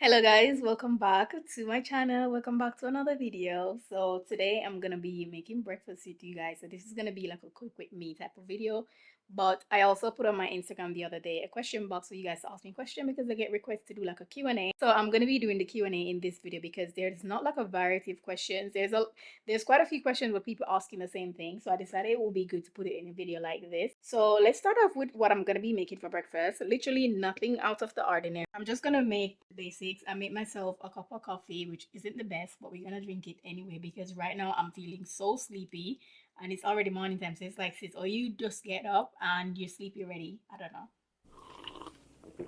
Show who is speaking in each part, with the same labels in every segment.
Speaker 1: Hello guys, welcome back to my channel. Welcome back to another video. So today I'm gonna be making breakfast with you guys. So this is gonna be like a quick with me type of video. But I also put on my Instagram the other day a question box for you guys to ask me a question because I get requests to do like a Q&A. So I'm gonna be doing the Q&A in this video because there's not like a variety of questions. There's quite a few questions where people asking the same thing. So I decided it will be good to put it in a video like this. So let's start off with what I'm gonna be making for breakfast. Literally nothing out of the ordinary. I'm just gonna make the basics. I made myself a cup of coffee, which isn't the best, but we're gonna drink it anyway because right now I'm feeling so sleepy and it's already morning time. So it's like, sis, or you just get up and you're sleepy already. I don't know.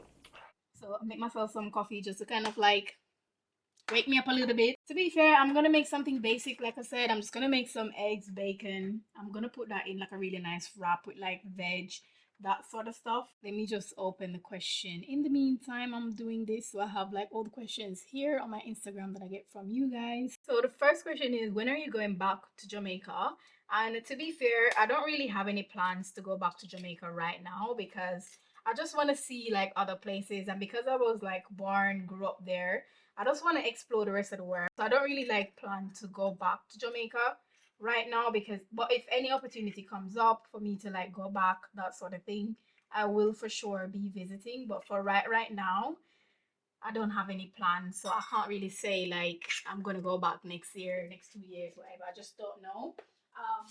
Speaker 1: So I make myself some coffee just to kind of like wake me up a little bit. To be fair, I'm gonna make something basic. Like I said, I'm just gonna make some eggs, bacon. I'm gonna put that in like a really nice wrap with like veg, that sort of stuff. Let me just open the question. In the meantime, I'm doing this. So I have like all the questions here on my Instagram that I get from you guys. So the first question is, when are you going back to Jamaica? And to be fair, I don't really have any plans to go back to Jamaica right now because I just want to see like other places. And because I was like born, grew up there, I just want to explore the rest of the world. So I don't really like plan to go back to Jamaica right now but if any opportunity comes up for me to like go back, that sort of thing, I will for sure be visiting. But for right now, I don't have any plans. So I can't really say like I'm gonna go back next year, next 2 years, whatever. I just don't know.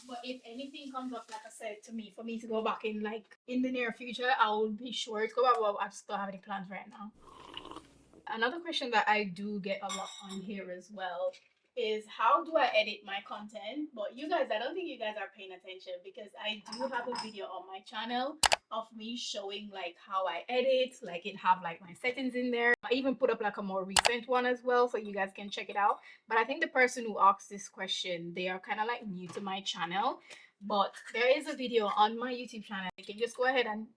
Speaker 1: But if anything comes up, like I said, to me, for me to go back in like in the near future, I will be sure to go back. But I just don't have any plans right now. Another question that I do get a lot on here as well is how do I edit my content? But you guys, I don't think you guys are paying attention because I do have a video on my channel of me showing like how I edit, like it have like my settings in there. I even put up like a more recent one as well so you guys can check it out. But I think the person who asked this question, they are kind of like new to my channel. But there is a video on my YouTube channel. You can just go ahead and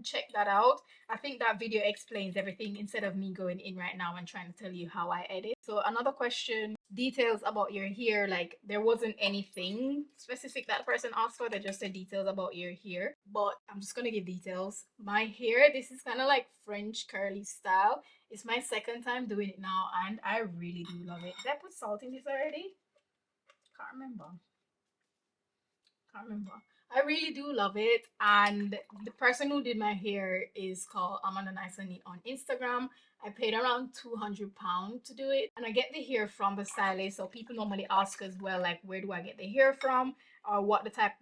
Speaker 1: check that out. I think that video explains everything instead of me going in right now and trying to tell you how I edit. So another question, details about your hair, like there wasn't anything specific that person asked for. They just said details about your hair, but I'm just gonna give details. My hair, this is kind of like French curly style. It's my second time doing it now and I really do love it. Did I put salt in this already? Can't remember. Can't remember. I really do love it. And the person who did my hair is called Amanda Nice and Neat on Instagram. I paid around £200 to do it. And I get the hair from the stylist. So people normally ask as well, like, where do I get the hair from? Or what type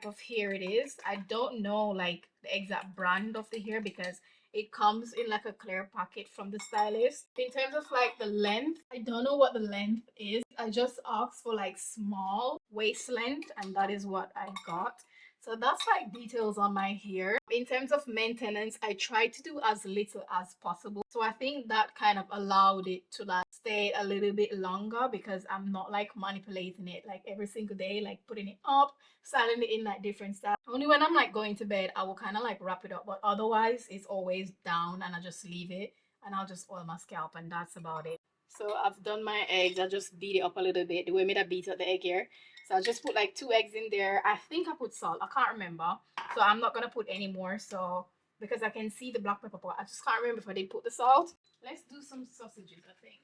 Speaker 1: of hair it is. I don't know like the exact brand of the hair because it comes in like a clear packet from the stylist. In terms of like the length, I don't know what the length is. I just asked for like small waist length and that is what I got. So that's like details on my hair. In terms of maintenance, I try to do as little as possible. So I think that kind of allowed it to like stay a little bit longer because I'm not like manipulating it like every single day, like putting it up, styling it in like different styles. Only when I'm like going to bed, I will kind of like wrap it up. But otherwise, it's always down and I just leave it and I'll just oil my scalp and that's about it. So I've done my eggs. I just beat it up a little bit. The way me that beat up the egg here. So I just put like 2 eggs in there. I think I put salt. I can't remember. So I'm not gonna put any more. So because I can see the black pepper, but I just can't remember if I did put the salt. Let's do some sausages, I think.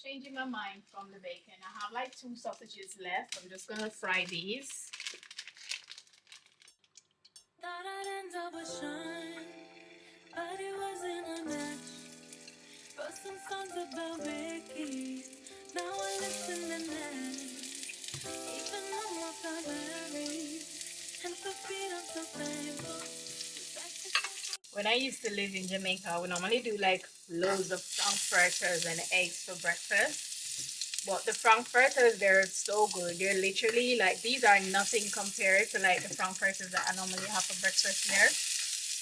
Speaker 1: Changing my mind from the bacon. I have like 2 sausages left. I'm just gonna fry these. Thought I'd end up with Shine, but it wasn't a match. Wrote some songs about Ricky. Now I listen and laugh. Even though I'm not married, and for feet I'm so thankful. When I used to live in Jamaica, we normally do like loads of frankfurters and eggs for breakfast. But the frankfurters, they're so good. They're literally like, these are nothing compared to like the frankfurters that I normally have for breakfast here.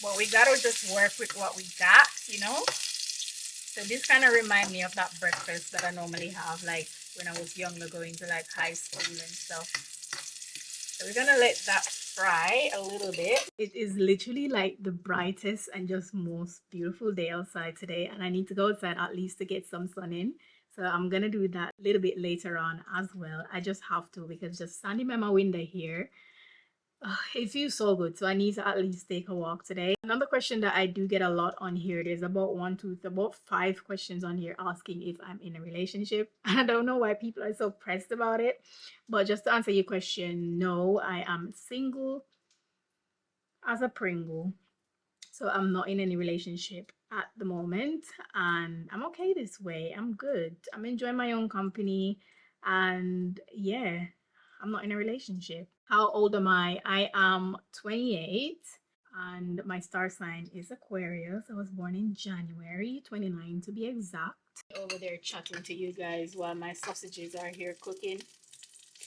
Speaker 1: But we gotta just work with what we got, you know? So this kind of reminds me of that breakfast that I normally have like when I was younger, going to like high school and stuff. So we're gonna let that fry a little bit. It is literally like the brightest and just most beautiful day outside today, and I need to go outside at least to get some sun in. So I'm gonna do that a little bit later on as well. I just have to because just standing by my window here, It feels so good, so I need to at least take a walk today. Another question that I do get a lot on here, there's about about 5 questions on here asking if I'm in a relationship. I don't know why people are so pressed about it, but just to answer your question, no, I am single as a Pringle. So I'm not in any relationship at the moment, and I'm okay this way. I'm good. I'm enjoying my own company, and yeah, I'm not in a relationship. How old am I? I am 28, and my star sign is Aquarius. I was born in January 29 to be exact. Over there chatting to you guys while my sausages are here cooking.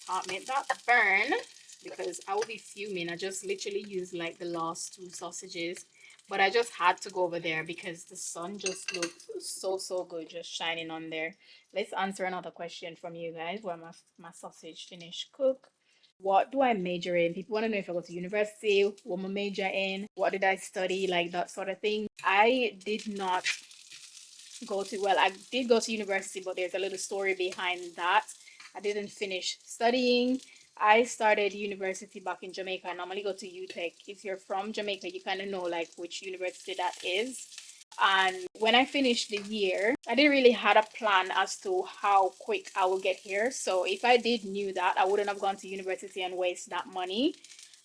Speaker 1: Can't make that burn because I will be fuming. I just literally used like the last 2 sausages, but I just had to go over there because the sun just looked so good just shining on there. Let's answer another question from you guys while my sausage finished cook. What do I major in? People want to know if I go to university, what my major in, what did I study, like that sort of thing. I did not go to, well, I did go to university, but there's a little story behind that. I didn't finish studying. I started university back in Jamaica. I normally go to UTech. If you're from Jamaica, you kind of know like which university that is. And when I finished the year, I didn't really had a plan as to how quick I will get here. So if I did knew that, I wouldn't have gone to university and waste that money.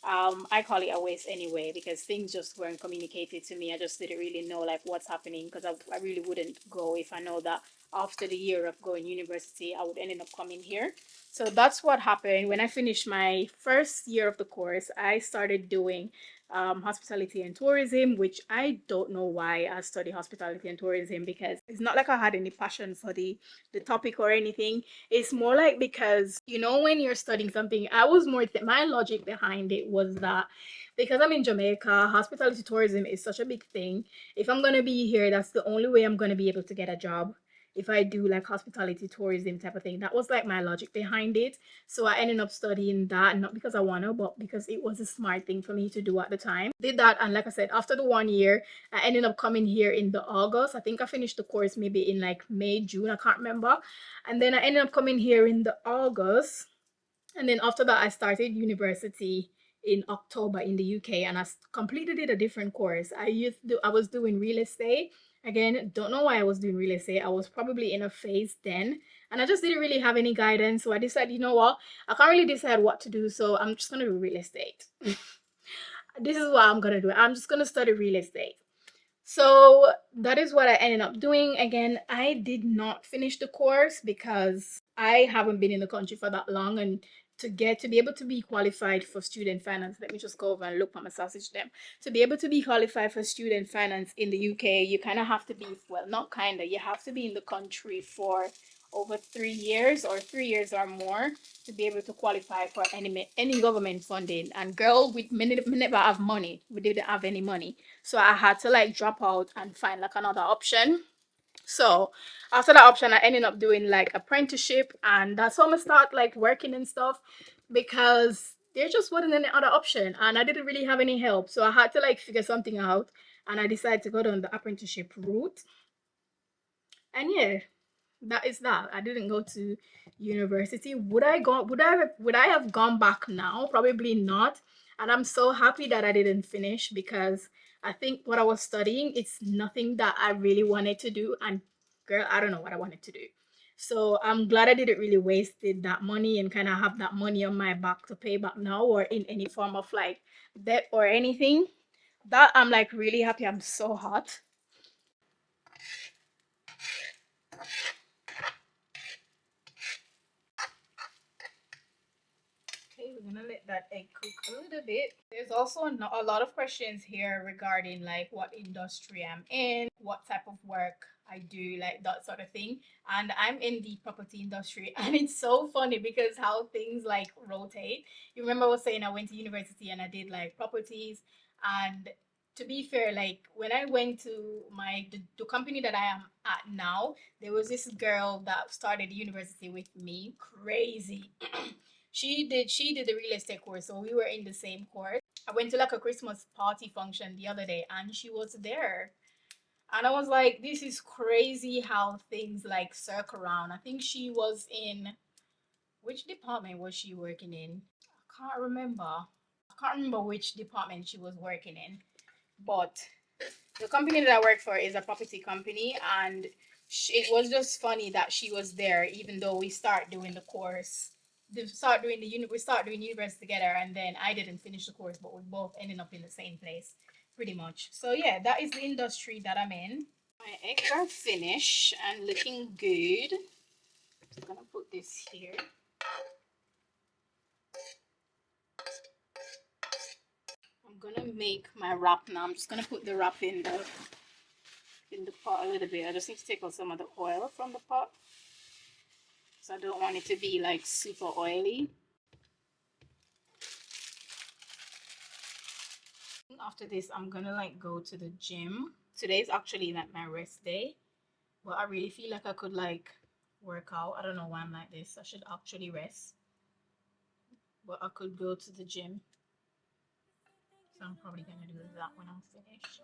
Speaker 1: I call it a waste anyway because things just weren't communicated to me. I just didn't really know like what's happening because I really wouldn't go if I know that after the year of going university I would end up coming here. So that's what happened. When I finished my first year of the course, I started doing hospitality and tourism, which I don't know why I study hospitality and tourism because it's not like I had any passion for the topic or anything. It's more like because you know when you're studying something, I was more my logic behind it was that because I'm in Jamaica, hospitality tourism is such a big thing. If I'm gonna be here, that's the only way I'm gonna be able to get a job. If I do like hospitality tourism type of thing, that was like my logic behind it. So I ended up studying that, not because I wanna, but because it was a smart thing for me to do at the time. Did that, and like I said, after the 1 year, I ended up coming here in the August. I think I finished the course maybe in like May, June, I can't remember. And then I ended up coming here in the August. And then after that, I started university in October in the UK, and I completed it a different course. I was doing real estate. Again, don't know why I was doing real estate. I was probably in a phase then, and I just didn't really have any guidance. So I decided, you know what, I can't really decide what to do. So I'm just gonna do real estate. This is what I'm gonna do. I'm just gonna study real estate. So that is what I ended up doing. Again, I did not finish the course because I haven't been in the country for that long, and to be able to be qualified for student finance, let me just go over and look for my sausage them. To be able to be qualified for student finance in the UK, you kind of have to be, well, not kind of, you have to be in the country for over 3 years or 3 years or more to be able to qualify for any government funding. And girl, we never have money. We didn't have any money. So I had to like drop out and find like another option. So after that option, I ended up doing like apprenticeship, and that's how I start like working and stuff because there just wasn't any other option, and I didn't really have any help. So I had to like figure something out, and I decided to go down the apprenticeship route. And yeah, that is that. I didn't go to university. Would I have gone back now? Probably not. And I'm so happy that I didn't finish because I think what I was studying, it's nothing that I really wanted to do. And girl, I don't know what I wanted to do. So I'm glad I didn't really wasted that money and kind of have that money on my back to pay back now or in any form of like debt or anything. That I'm like really happy. I'm so hot. Okay, we're gonna let that egg cook a little bit. There's also a lot of questions here regarding like what industry I'm in, what type of work I do, like that sort of thing. And I'm in the property industry, and it's so funny because how things like rotate. You remember I was saying I went to university and I did like properties, and to be fair, like when I went to the company that I am at now, there was this girl that started university with me. Crazy. She did the real estate course, so we were in the same course. I went to like a Christmas party function the other day, and she was there, and I was like, this is crazy how things like circle around. I think she was in, which department was she working in? I can't remember. I can't remember which department she was working in, but the company that I work for is a property company, and it was just funny that she was there, even though we start doing the course. We start doing university together, and then I didn't finish the course, but we both ended up in the same place, pretty much. So yeah, that is the industry that I'm in. My eggs are finished and looking good. I'm gonna put this here. I'm gonna make my wrap now. I'm just gonna put the wrap in the pot a little bit. I just need to take out some of the oil from the pot, so I don't want it to be like super oily. After this, I'm gonna like go to the gym. Today's actually like my rest day, but I really feel like I could like work out. I don't know why I'm like this. I should actually rest, but I could go to the gym. So I'm probably gonna do that when I'm finished.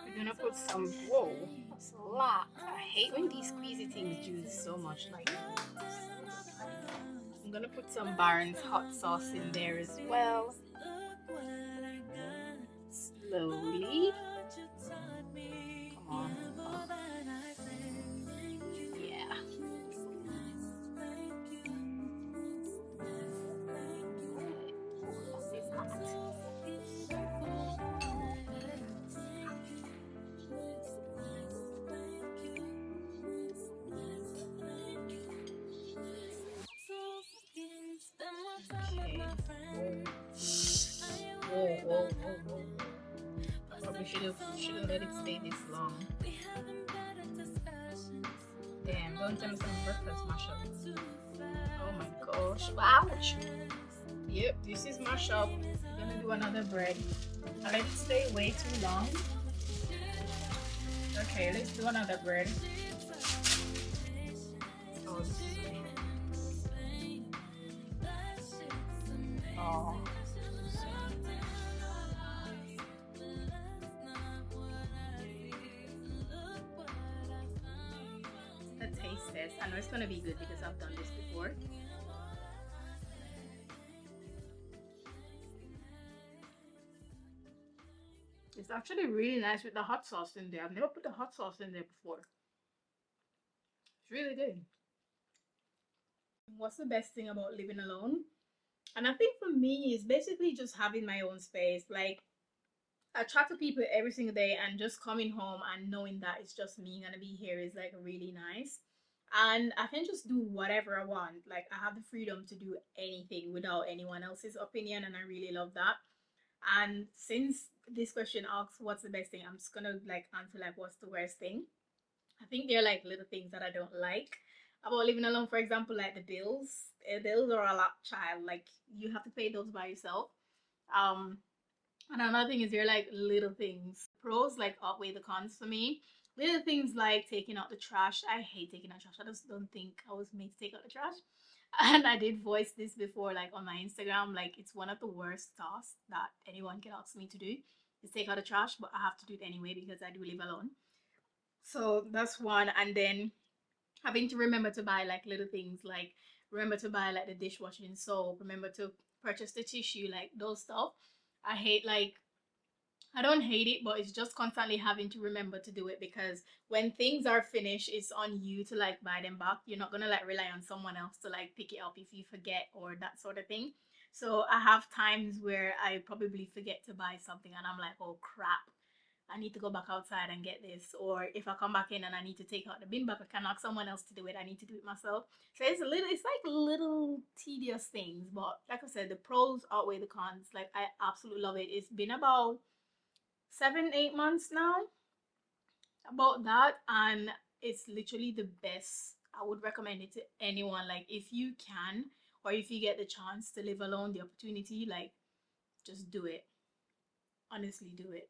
Speaker 1: We're gonna put some, whoa, that's a lot. I hate when these squeezy things do so much. Like, I'm gonna put some Barron's hot sauce in there as well. Slowly. Come on. Oh. Yeah. This is hot. Okay. Whoa. Probably should have let it stay this long. Damn, don't tell me some breakfast mashup. Oh my gosh. Ouch. Yep, this is mashup. I'm gonna do another bread. I let it stay way too long. Okay, let's do another bread. Oh, this is amazing. Oh. The taste test. I know it's gonna be good because I've done this before. It's actually really nice with the hot sauce in there. I've never put the hot sauce in there before. It's really good. What's the best thing about living alone? And I think for me, it's basically just having my own space. Like, I chat to people every single day, and just coming home and knowing that it's just me gonna be here is like really nice. And I can just do whatever I want. Like, I have the freedom to do anything without anyone else's opinion, and I really love that. And since this question asks what's the best thing, I'm just gonna like answer like what's the worst thing. I think they're like little things that I don't like about living alone. For example, like the bills. Bills are a lot, child. Like, you have to pay those by yourself. Um, and another thing is they're like little things. Pros like outweigh the cons for me. Little things like taking out the trash. I hate taking out trash. I just don't think I was made to take out the trash. And I did voice this before, like on my Instagram. Like, it's one of the worst tasks that anyone can ask me to do is take out the trash, but I have to do it anyway because I do live alone. So that's one. And then having to remember to buy like little things, like remember to buy like the dishwashing soap, remember to purchase the tissue, like those stuff. I hate like, I don't hate it, but it's just constantly having to remember to do it, because when things are finished, it's on you to like buy them back. You're not gonna like rely on someone else to like pick it up if you forget or that sort of thing. So I have times where I probably forget to buy something and I'm like, oh crap, I need to go back outside and get this. Or if I come back in and I need to take out the bin back, I can ask someone else to do it. I need to do it myself. So it's like little tedious things. But like I said, the pros outweigh the cons. Like, I absolutely love it. It's been about 7, 8 months now, about that, and it's literally the best. I would recommend it to anyone. Like, if you can, or if you get the chance to live alone, the opportunity, like, just do it. Honestly, do it.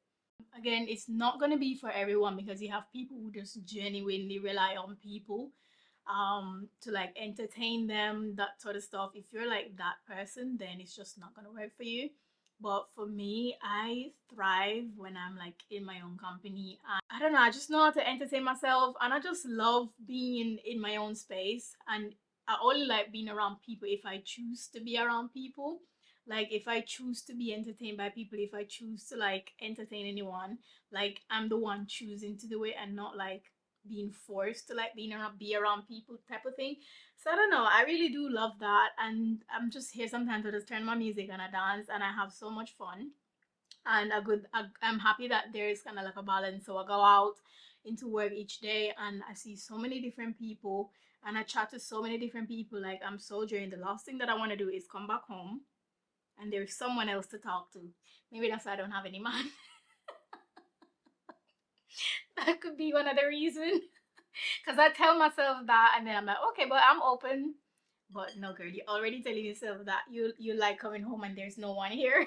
Speaker 1: Again, it's not going to be for everyone, because you have people who just genuinely rely on people to like entertain them, that sort of stuff. If you're like that person, then it's just not going to work for you. But for me, I thrive when I'm like in my own company. I don't know, I just know how to entertain myself, and I just love being in my own space. And I only like being around people if I choose to be around people. Like if I choose to be entertained by people, if I choose to like entertain anyone, like I'm the one choosing to do it and not like being forced to like be around people type of thing. So I don't know. I really do love that, and I'm just here sometimes to just turn my music and I dance, and I have so much fun. And I'm happy that there is kind of like a balance. So I go out into work each day, and I see so many different people, and I chat to so many different people. Like I'm so drained. The last thing that I want to do is come back home and there's someone else to talk to. Maybe that's why I don't have any man. That could be one of the reasons. Because I tell myself that, and then I'm like, okay, but I'm open. But no, girl, you're already telling yourself that you like coming home and there's no one here.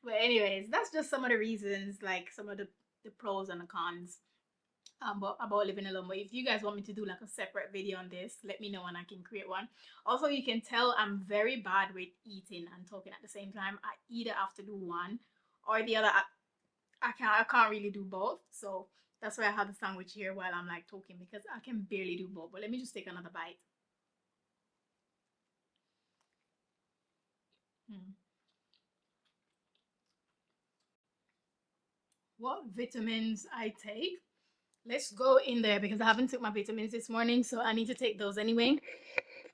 Speaker 1: But anyways, that's just some of the reasons, like some of the pros and the cons about living alone. But if you guys want me to do like a separate video on this, let me know and I can create one. Also, you can tell I'm very bad with eating and talking at the same time. I either have to do one or the other. I can't really do both. So that's why I have the sandwich here while I'm like talking, because I can barely do both. But let me just take another bite. Hmm. What vitamins I take? Let's go in there because I haven't took my vitamins this morning, so I need to take those anyway.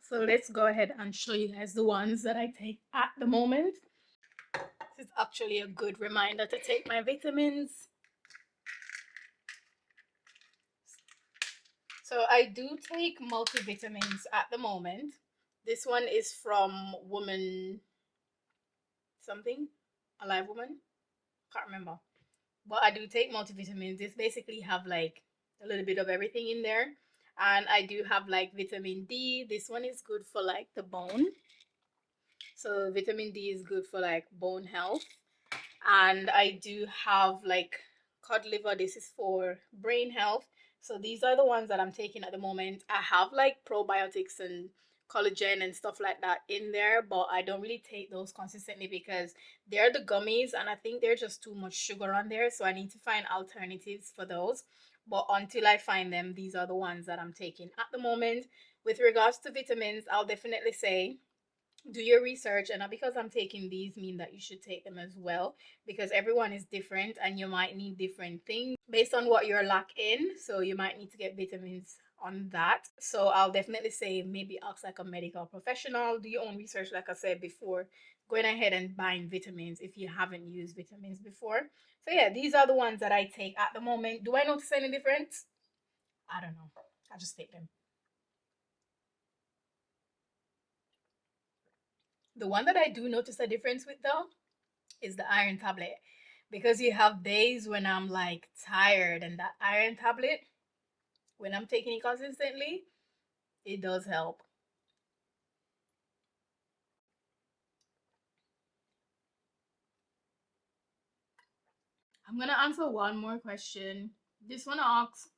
Speaker 1: So let's go ahead and show you guys the ones that I take at the moment. This is actually a good reminder to take my vitamins. So I do take multivitamins at the moment. This one is from Woman something, Alive Woman. Can't remember. But I do take multivitamins. This basically have like a little bit of everything in there. And I do have like vitamin D. This one is good for like the bone. So vitamin D is good for like bone health. And I do have like cod liver. This is for brain health. So these are the ones that I'm taking at the moment. I have like probiotics and collagen and stuff like that in there, but I don't really take those consistently because they're the gummies and I think they're just too much sugar on there. So I need to find alternatives for those. But until I find them, these are the ones that I'm taking at the moment. With regards to vitamins, I'll definitely say do your research, and not because I'm taking these mean that you should take them as well, because everyone is different and you might need different things based on what you're lacking. So you might need to get vitamins on that. So I'll definitely say maybe ask like a medical professional, do your own research like I said before going ahead and buying vitamins if you haven't used vitamins before. So yeah, these are the ones that I take at the moment. Do I notice any difference? I don't know, I just take them. The one that I do notice a difference with though is the iron tablet, because you have days when I'm like tired, and that iron tablet, when I'm taking it consistently, it does help. I'm gonna answer one more question. This one asks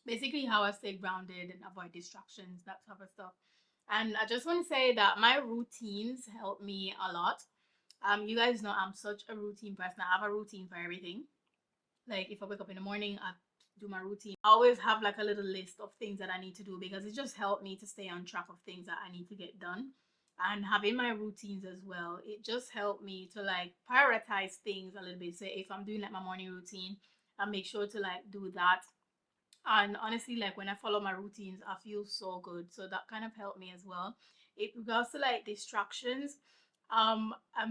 Speaker 1: basically how I stay grounded and avoid distractions, that type of stuff. And I just want to say that my routines help me a lot. You guys know I'm such a routine person. I have a routine for everything. Like if I wake up in the morning, I do my routine. I always have like a little list of things that I need to do because it just helped me to stay on track of things that I need to get done. And having my routines as well, it just helped me to like prioritize things a little bit. So if I'm doing like my morning routine, I make sure to like do that. And honestly, like when I follow my routines, I feel so good. So that kind of helped me as well. It regards to like distractions. I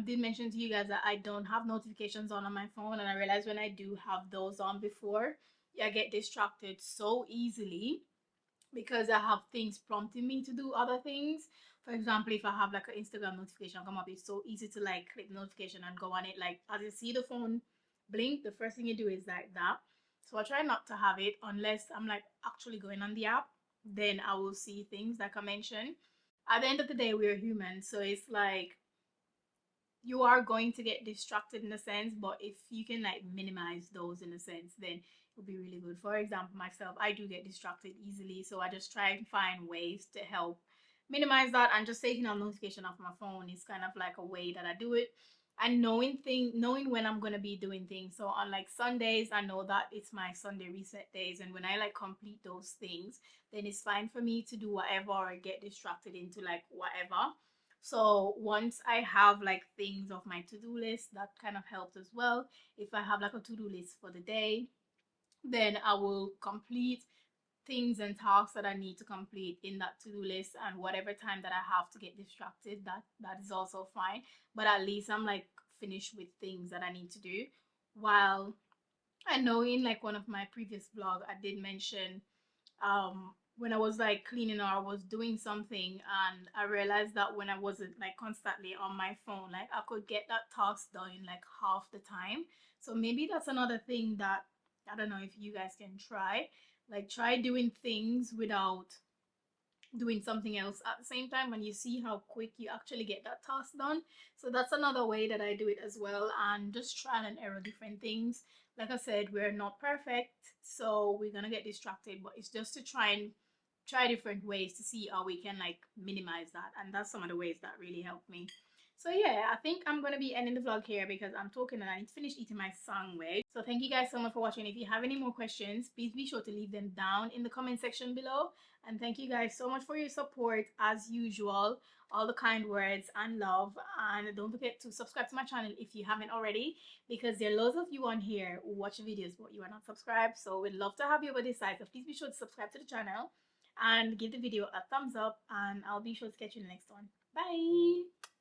Speaker 1: did mention to you guys that I don't have notifications on my phone, and I realize when I do have those on before, I get distracted so easily because I have things prompting me to do other things. For example, if I have like an Instagram notification come up, it's so easy to like click the notification and go on it. Like as you see the phone blink, the first thing you do is like that. So I try not to have it unless I'm like actually going on the app. Then I will see things like I mentioned. At the end of the day, we're human, so it's like you are going to get distracted in a sense, but if you can like minimize those in a sense, then it'll be really good. For example, myself, I do get distracted easily, so I just try and find ways to help minimize that, and just taking a notification off my phone is kind of like a way that I do it. and knowing when I'm gonna be doing things. So on like Sundays, I know that it's my Sunday reset days, and when I like complete those things, then it's fine for me to do whatever or get distracted into like whatever. So once I have like things off my to-do list, that kind of helps as well. If I have like a to-do list for the day, then I will complete things and tasks that I need to complete in that to-do list, and whatever time that I have to get distracted, that is also fine. But at least I'm like finished with things that I need to do. While I know in like one of my previous vlog I did mention when I was like cleaning or I was doing something, and I realized that when I wasn't like constantly on my phone, like I could get that task done in like half the time. So maybe that's another thing that I don't know if you guys can try. Like try doing things without doing something else at the same time, and you see how quick you actually get that task done. So that's another way that I do it as well, and just try and error different things. Like I said, we're not perfect, so we're gonna get distracted, but it's just to try different ways to see how we can like minimize that, and that's some of the ways that really helped me. So yeah, I think I'm gonna be ending the vlog here because I'm talking and I need to finish eating my sandwich. So thank you guys so much for watching. If you have any more questions, please be sure to leave them down in the comment section below. And thank you guys so much for your support as usual, all the kind words and love. And don't forget to subscribe to my channel if you haven't already, because there are loads of you on here who watch videos but you are not subscribed. So we'd love to have you over this side. So please be sure to subscribe to the channel and give the video a thumbs up, and I'll be sure to catch you in the next one. Bye.